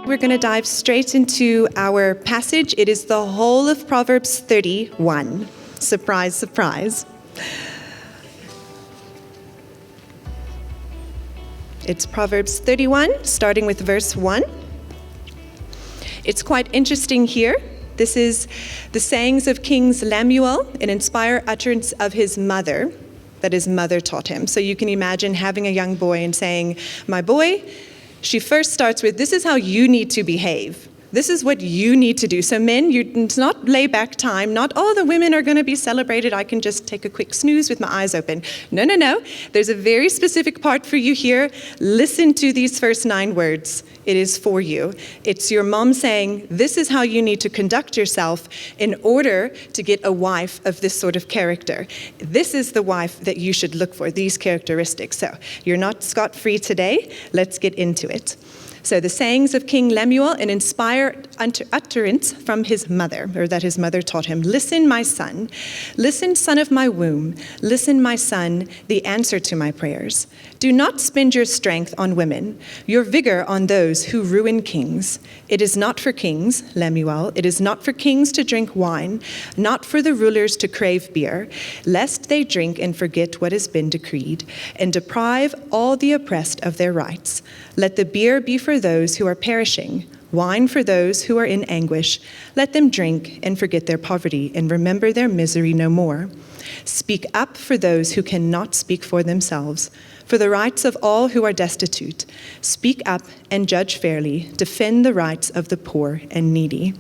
we're going to dive straight into our passage. It is the whole of Proverbs 31. Surprise, surprise. It's Proverbs 31, starting with verse 1. It's quite interesting here. This is the sayings of King Lemuel, an inspired utterance of his mother, that his mother taught him. So you can imagine having a young boy and saying, my boy, she first starts with, this is how you need to behave. This is what you need to do. So men, it's not lay back time, not, oh, the women are going to be celebrated. I can just take a quick snooze with my eyes open. No. There's a very specific part for you here. Listen to these first 9 words. It is for you. It's your mom saying, this is how you need to conduct yourself in order to get a wife of this sort of character. This is the wife that you should look for, these characteristics. So you're not scot-free today. Let's get into it. So the sayings of King Lemuel, an inspired utterance from his mother, or that his mother taught him. Listen, my son. Listen, son of my womb. Listen, my son, the answer to my prayers. Do not spend your strength on women, your vigor on those who ruin kings. It is not for kings, Lemuel, it is not for kings to drink wine, not for the rulers to crave beer, lest they drink and forget what has been decreed, and deprive all the oppressed of their rights. Let the beer be for those who are perishing, wine for those who are in anguish. Let them drink and forget their poverty and remember their misery no more. Speak up for those who cannot speak for themselves, for the rights of all who are destitute. Speak up and judge fairly. Defend the rights of the poor and needy.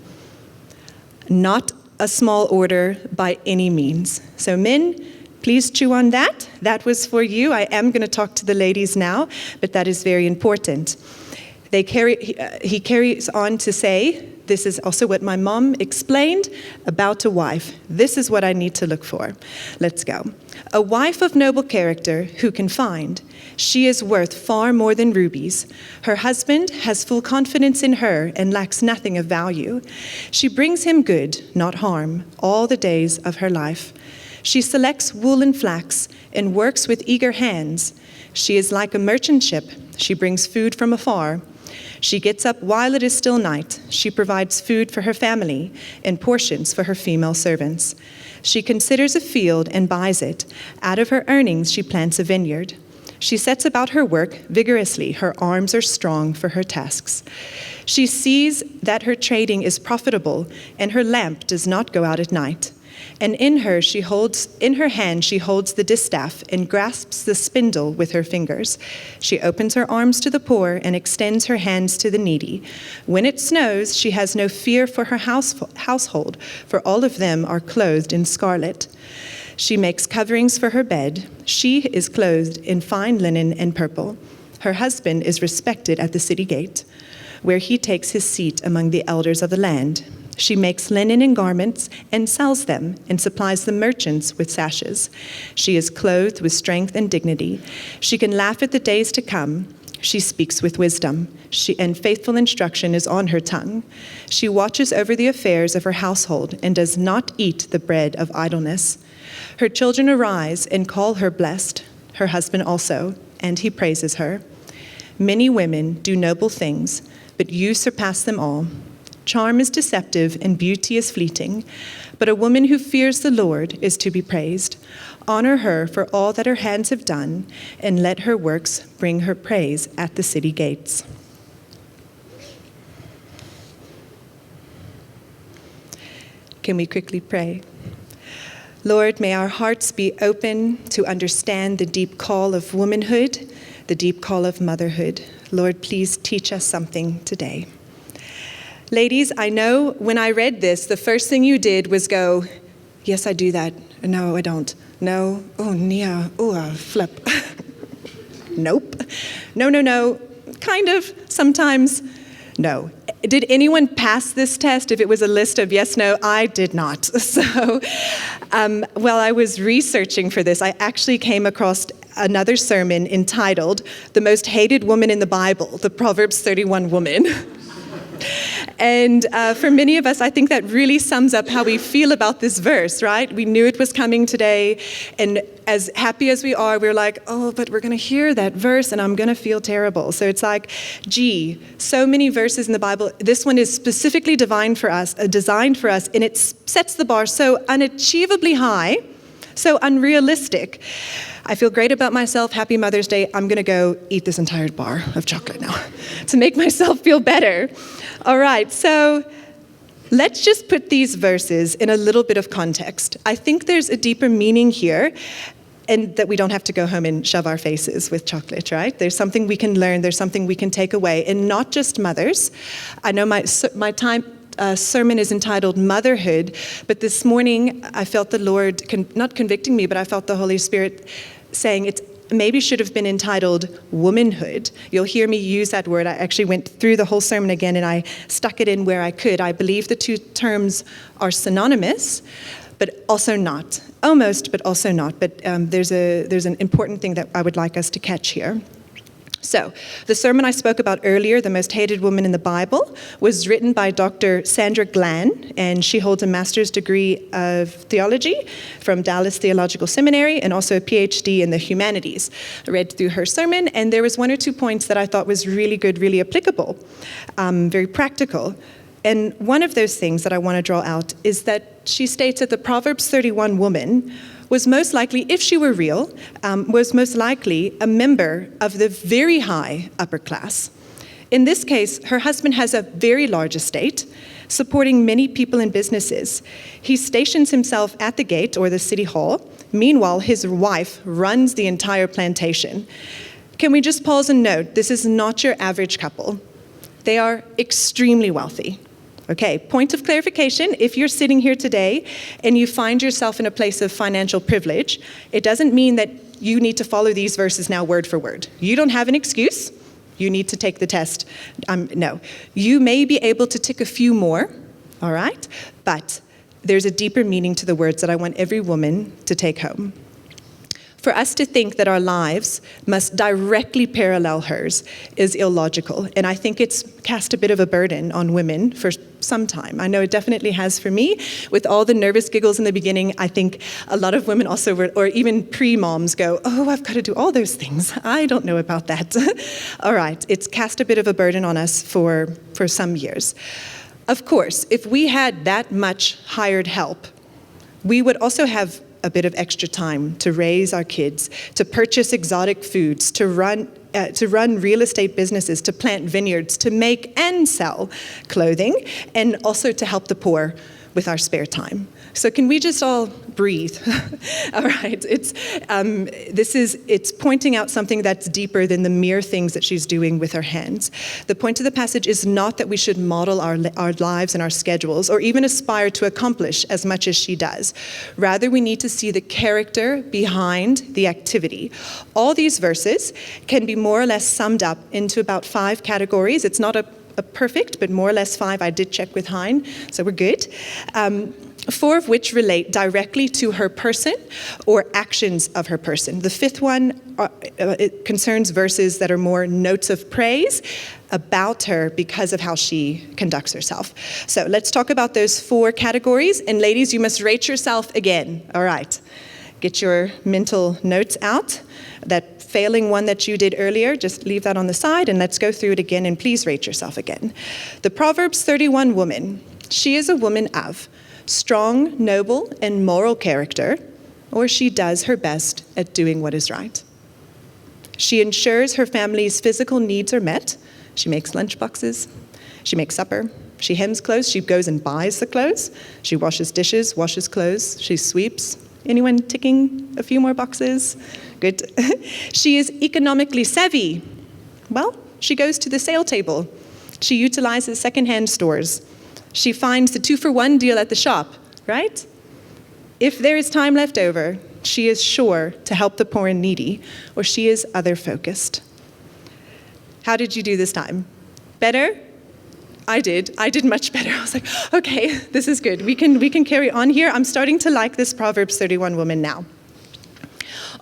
Not a small order by any means. So men, please chew on that. That was for you. I am going to talk to the ladies now, but that is very important. He carries on to say, this is also what my mom explained about a wife. This is what I need to look for. Let's go. A wife of noble character who can find. She is worth far more than rubies. Her husband has full confidence in her and lacks nothing of value. She brings him good, not harm, all the days of her life. She selects wool and flax and works with eager hands. She is like a merchant ship. She brings food from afar. She gets up while it is still night. She provides food for her family and portions for her female servants. She considers a field and buys it. Out of her earnings, she plants a vineyard. She sets about her work vigorously. Her arms are strong for her tasks. She sees that her trading is profitable, and her lamp does not go out at night. And in her hand she holds the distaff and grasps the spindle with her fingers. She opens her arms to the poor and extends her hands to the needy. When it snows, she has no fear for her household, for all of them are clothed in scarlet. She makes coverings for her bed. She is clothed in fine linen and purple. Her husband is respected at the city gate, where he takes his seat among the elders of the land. She makes linen and garments and sells them and supplies the merchants with sashes. She is clothed with strength and dignity. She can laugh at the days to come. She speaks with wisdom, and faithful instruction is on her tongue. She watches over the affairs of her household and does not eat the bread of idleness. Her children arise and call her blessed, her husband also, and he praises her. Many women do noble things, but you surpass them all. Charm is deceptive and beauty is fleeting, but a woman who fears the Lord is to be praised. Honor her for all that her hands have done, and let her works bring her praise at the city gates. Can we quickly pray? Lord, may our hearts be open to understand the deep call of womanhood, the deep call of motherhood. Lord, please teach us something today. Ladies, I know when I read this, the first thing you did was go, yes, I do that. No, I don't. No. Oh, yeah. Oh, flip. Nope. No. Kind of. Sometimes. No. Did anyone pass this test if it was a list of yes, no? I did not. So while I was researching for this, I actually came across another sermon entitled, The Most Hated Woman in the Bible, the Proverbs 31 Woman. And for many of us, I think that really sums up how we feel about this verse, right? We knew it was coming today, and as happy as we are, we're like, oh, but we're going to hear that verse, and I'm going to feel terrible. So it's like, gee, so many verses in the Bible. This one is specifically designed for us, and it sets the bar so unachievably high, so unrealistic. I feel great about myself. Happy Mother's Day. I'm going to go eat this entire bar of chocolate now to make myself feel better. All right, so let's just put these verses in a little bit of context. I think there's a deeper meaning here, and that we don't have to go home and shove our faces with chocolate, right? There's something we can learn. There's something we can take away, and not just mothers. I know my sermon is entitled Motherhood, but this morning I felt the Lord, not convicting me, but I felt the Holy Spirit saying it maybe should have been entitled Womanhood. You'll hear me use that word. I actually went through the whole sermon again, and I stuck it in where I could. I believe the two terms are synonymous, but also not. Almost, but also not. But there's an important thing that I would like us to catch here. So, the sermon I spoke about earlier, The Most Hated Woman in the Bible, was written by Dr. Sandra Glann, and she holds a master's degree of theology from Dallas Theological Seminary and also a PhD in the humanities. I read through her sermon, and there was one or two points that I thought was really good, really applicable, very practical. And one of those things that I want to draw out is that she states that the Proverbs 31 woman was most likely, if she were real, was most likely a member of the very high upper class. In this case, her husband has a very large estate, supporting many people and businesses. He stations himself at the gate or the city hall. Meanwhile, his wife runs the entire plantation. Can we just pause and note, this is not your average couple. They are extremely wealthy. Okay, point of clarification, if you're sitting here today and you find yourself in a place of financial privilege, it doesn't mean that you need to follow these verses now word for word. You don't have an excuse. You need to take the test. No, you may be able to tick a few more, all right? But there's a deeper meaning to the words that I want every woman to take home. For us to think that our lives must directly parallel hers is illogical, and I think it's cast a bit of a burden on women for some time. I know it definitely has for me. With all the nervous giggles in the beginning, I think a lot of women also, or even pre-moms go, oh, I've got to do all those things. I don't know about that. All right, it's cast a bit of a burden on us for some years. Of course, if we had that much hired help, we would also have a bit of extra time to raise our kids, to purchase exotic foods, to run real estate businesses, to plant vineyards, to make and sell clothing, and also to help the poor with our spare time. So can we just all breathe? All right, it's pointing out something that's deeper than the mere things that she's doing with her hands. The point of the passage is not that we should model our lives and our schedules, or even aspire to accomplish as much as she does. Rather, we need to see the character behind the activity. All these verses can be more or less summed up into about 5 categories. It's not a perfect, but more or less 5. I did check with Hein, so we're good. 4 of which relate directly to her person or actions of her person. The 5th one it concerns verses that are more notes of praise about her because of how she conducts herself. So let's talk about those 4 categories. And ladies, you must rate yourself again. All right. Get your mental notes out. That failing one that you did earlier, just leave that on the side and let's go through it again, and please rate yourself again. The Proverbs 31 woman, she is a woman of strong, noble, and moral character, or she does her best at doing what is right. She ensures her family's physical needs are met. She makes lunch boxes. She makes supper. She hems clothes. She goes and buys the clothes. She washes dishes, washes clothes. She sweeps. Anyone ticking a few more boxes? Good. She is economically savvy. Well, she goes to the sale table. She utilizes secondhand stores. She finds the 2-for-1 deal at the shop, right? If there is time left over, she is sure to help the poor and needy, or she is other-focused. How did you do this time? Better? I did much better. I was like, okay, this is good. We can carry on here. I'm starting to like this Proverbs 31 woman now.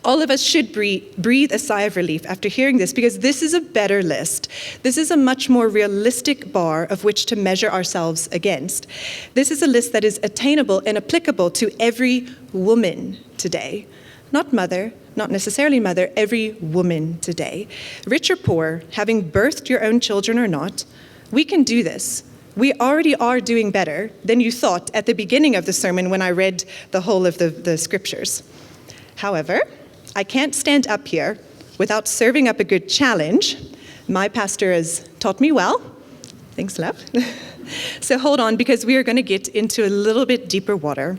All of us should breathe a sigh of relief after hearing this, because this is a better list. This is a much more realistic bar of which to measure ourselves against. This is a list that is attainable and applicable to every woman today. Not mother, not necessarily mother, every woman today. Rich or poor, having birthed your own children or not, we can do this. We already are doing better than you thought at the beginning of the sermon when I read the whole of the scriptures. However, I can't stand up here without serving up a good challenge. My pastor has taught me well. Thanks, love. So hold on, because we are going to get into a little bit deeper water.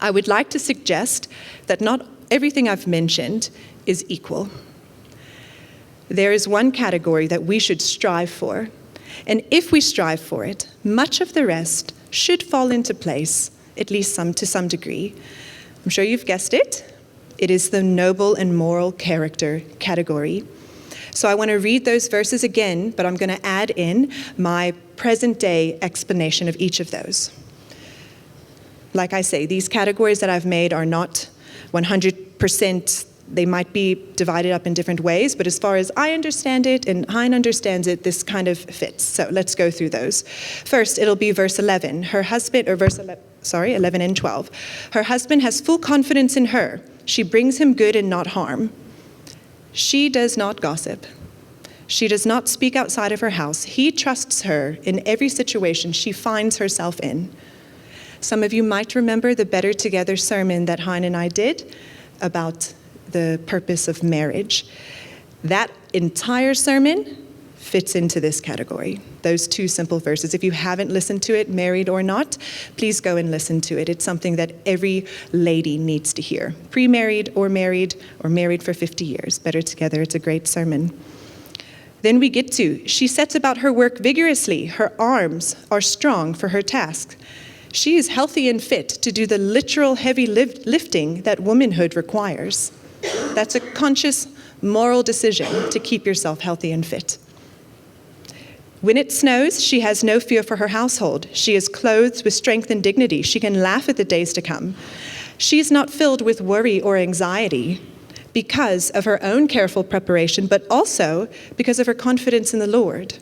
I would like to suggest that not everything I've mentioned is equal. There is one category that we should strive for. And if we strive for it, much of the rest should fall into place, at least to some degree. I'm sure you've guessed it. It is the noble and moral character category. So I want to read those verses again, but I'm going to add in my present-day explanation of each of those. Like I say, these categories that I've made are not 100%. They might be divided up in different ways, but as far as I understand it and Hein understands it, this kind of fits. So let's go through those. First, it'll be verse 11. 11 and 12. Her husband has full confidence in her. She brings him good and not harm. She does not gossip. She does not speak outside of her house. He trusts her in every situation she finds herself in. Some of you might remember the Better Together sermon that Hein and I did about the purpose of marriage. That entire sermon fits into this category, those two simple verses. If you haven't listened to it, married or not, please go and listen to it. It's something that every lady needs to hear, pre-married or married for 50 years. Better Together, it's a great sermon. Then we get to, she sets about her work vigorously. Her arms are strong for her task. She is healthy and fit to do the literal heavy lifting that womanhood requires. That's a conscious, moral decision to keep yourself healthy and fit. When it snows, she has no fear for her household. She is clothed with strength and dignity. She can laugh at the days to come. She is not filled with worry or anxiety because of her own careful preparation, but also because of her confidence in the Lord.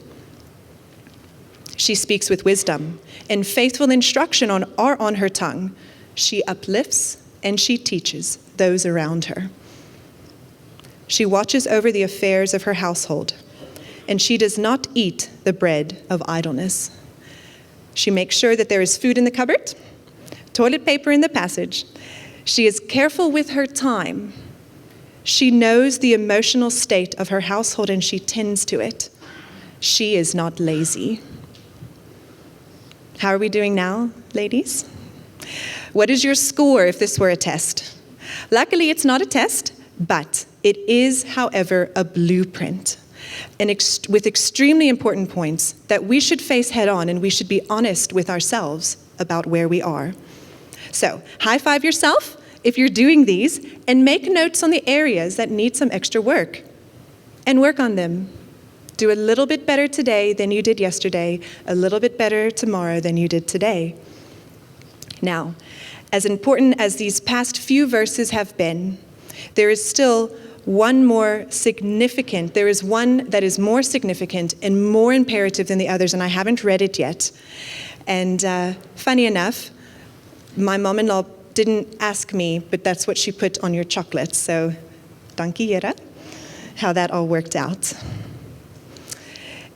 She speaks with wisdom, and faithful instruction are on her tongue. She uplifts and she teaches those around her. She watches over the affairs of her household, and she does not eat the bread of idleness. She makes sure that there is food in the cupboard, toilet paper in the passage. She is careful with her time. She knows the emotional state of her household, and she tends to it. She is not lazy. How are we doing now, ladies? What is your score if this were a test? Luckily, it's not a test, but it is, however, a blueprint, and with extremely important points that we should face head on, and we should be honest with ourselves about where we are. So, high five yourself if you're doing these, and make notes on the areas that need some extra work, and work on them. Do a little bit better today than you did yesterday, a little bit better tomorrow than you did today. Now, as important as these past few verses have been, there is still one more significant, there is one that is more significant and more imperative than the others, and I haven't read it yet. And funny enough, my mom-in-law didn't ask me, but that's what she put on your chocolates, so dankie Jera, how that all worked out.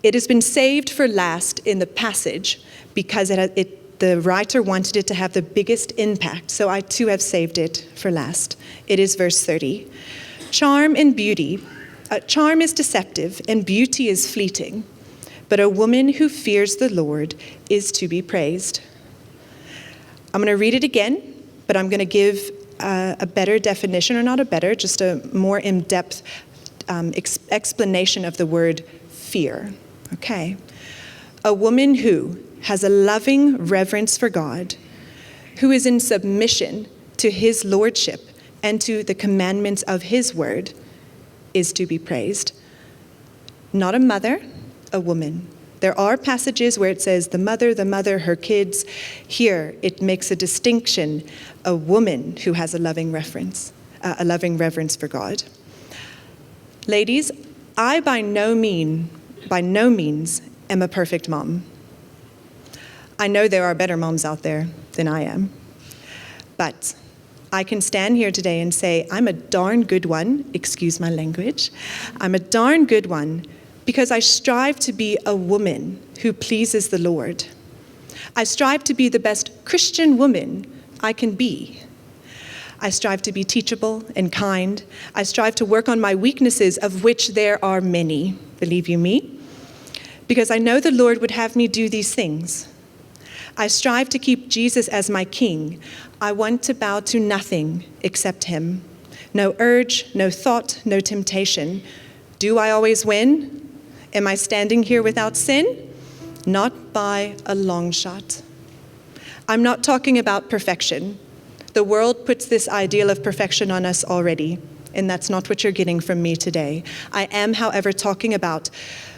It has been saved for last in the passage because the writer wanted it to have the biggest impact, so I too have saved it for last. It is verse 30. Charm is deceptive and beauty is fleeting, but a woman who fears the Lord is to be praised. I'm going to read it again, but I'm going to give a better definition, or not a better, just a more in-depth explanation of the word fear. Okay. A woman who has a loving reverence for God, who is in submission to his lordship and to the commandments of his word, is to be praised. Not a mother, a woman. There are passages where it says the mother, her kids. Here, it makes a distinction, a woman who has a loving reverence, a loving reverence for God. Ladies, I by no means am a perfect mom. I know there are better moms out there than I am. But I can stand here today and say I'm a darn good one, excuse my language. I'm a darn good one because I strive to be a woman who pleases the Lord. I strive to be the best Christian woman I can be. I strive to be teachable and kind. I strive to work on my weaknesses, of which there are many, believe you me, because I know the Lord would have me do these things. I strive to keep Jesus as my king. I want to bow to nothing except him. No urge, no thought, no temptation. Do I always win? Am I standing here without sin? Not by a long shot. I'm not talking about perfection. The world puts this ideal of perfection on us already, and that's not what you're getting from me today. I am, however, talking about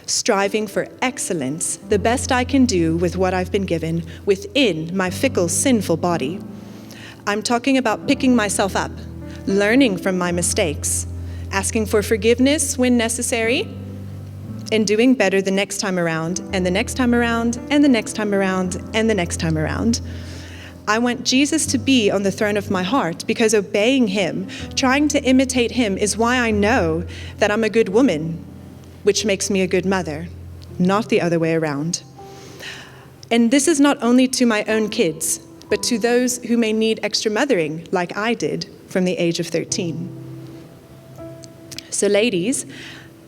striving for excellence, the best I can do with what I've been given within my fickle, sinful body. I'm talking about picking myself up, learning from my mistakes, asking for forgiveness when necessary, and doing better the next time around, and the next time around, and the next time around, and the next time around. I want Jesus to be on the throne of my heart because obeying him, trying to imitate him, is why I know that I'm a good woman, which makes me a good mother, not the other way around. And this is not only to my own kids, but to those who may need extra mothering, like I did from the age of 13. So ladies,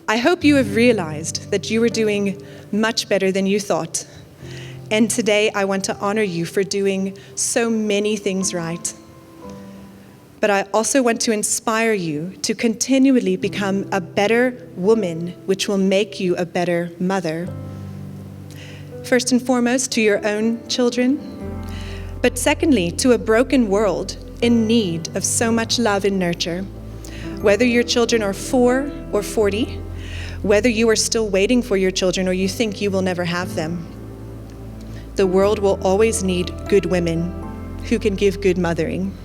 I hope you have realized that you are doing much better than you thought. And today I want to honor you for doing so many things right. But I also want to inspire you to continually become a better woman, which will make you a better mother. First and foremost, to your own children, but secondly, to a broken world in need of so much love and nurture. Whether your children are 4 or 40, whether you are still waiting for your children or you think you will never have them, the world will always need good women who can give good mothering.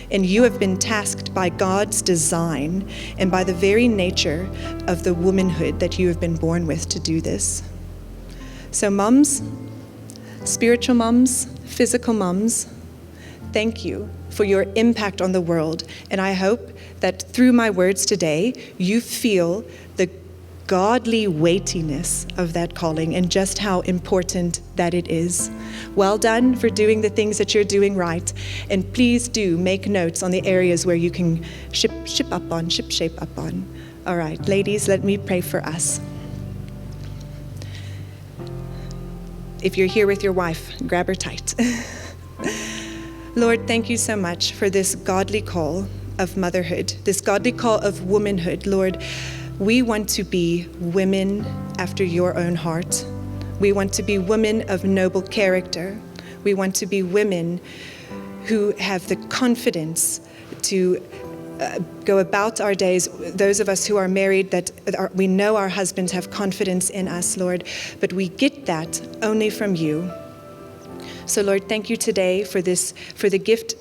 And you have been tasked by God's design and by the very nature of the womanhood that you have been born with to do this. So moms, spiritual moms, physical moms, thank you for your impact on the world. And I hope that through my words today, you feel the godly weightiness of that calling and just how important that it is. Well done for doing the things that you're doing right. And please do make notes on the areas where you can shape up on. All right, ladies, let me pray for us. If you're here with your wife, grab her tight. Lord, thank you so much for this godly call of motherhood, this godly call of womanhood. Lord, we want to be women after your own heart. We want to be women of noble character. We want to be women who have the confidence to go about our days. Those of us who are married, we know our husbands have confidence in us, Lord, but we get that only from you. So Lord, thank you today for the gift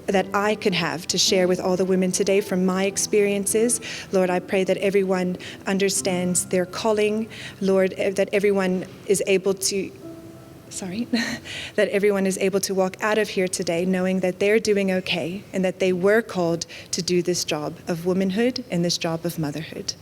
that I could have to share with all the women today from my experiences. Lord, I pray that everyone understands their calling. Lord, that everyone is able to walk out of here today knowing that they're doing okay and that they were called to do this job of womanhood and this job of motherhood.